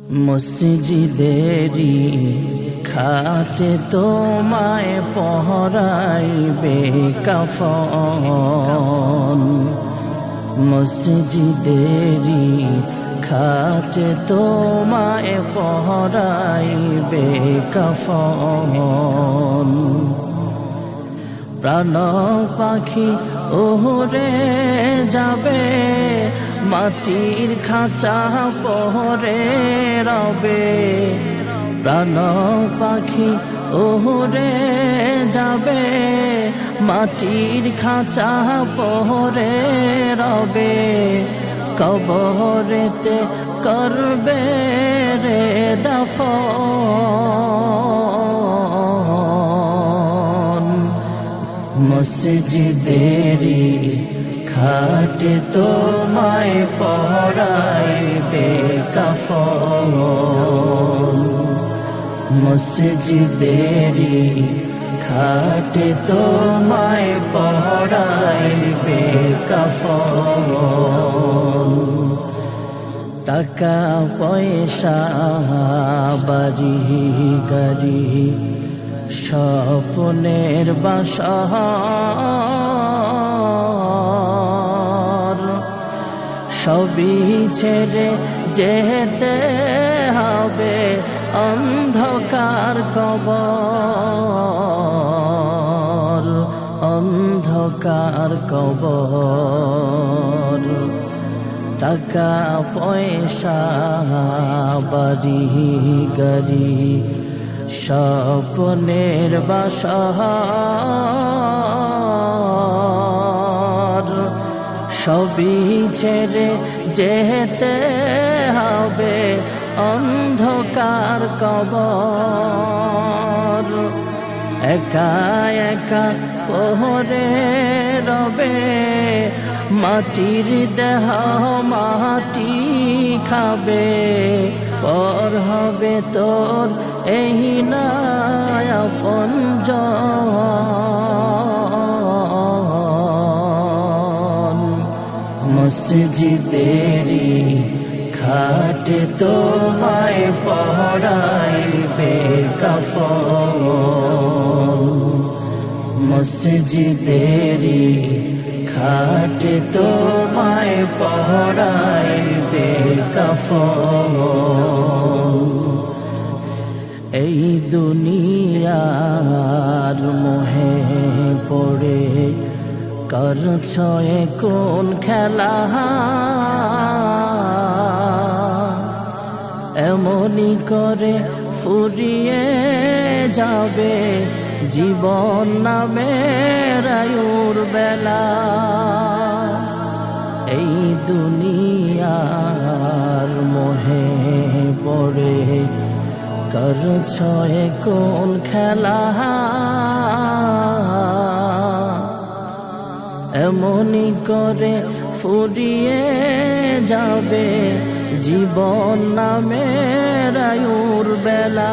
মসজিদেরি খাটে তোমায় পহরাইবে কাফন। মসজিদেরি খাটে তোমায় পহরাইবে কাফন। প্রাণ পাখি ওহরে যাবে, মাটির খাঁচা পহরে রবে। প্রাণ পাখি ওহরে যাবে, মাটির খাঁচা পহরে রবে। কবরেতে করবে রে দাফন। মসজিদেরি খাটে তোমায় পহরাইবে কাফন। মসজিদেরি খাটে তোমায় পহরাইবে কাফন। টাকা পয়সা বাড়ি গাড়ি স্বপ্নের বাসা, সবই ছেড়ে যেতে হবে অন্ধকার কবর। অন্ধকার কবর। টাকা পয়সা বাড়ি গাড়ি স্বপ্নের বাসা, সবই ছেড়ে যেতে হবে অন্ধকার কবর। একা একা পহরে রবে, মাটির দেহ মাটি খাবে। পর হবে তোর এই নয় আপনজন। মসজিদেরি খাটে তোমায় পহরাইবে কাফন। মসজিদেরি খাটে তোমায় পহরাইবে কাফন। এই দুনিয়ার মোহে পড়ে করছ কোন খেলা, এমনি করে ফুরিয়ে যাবে জীবন নামের আয়ুর বেলা। এই দুনিয়ার মোহে পড়ে করছ কোন খেলা, এমনি করে ফুরিয়ে যাবে জীবন নামের আয়ুর বেলা।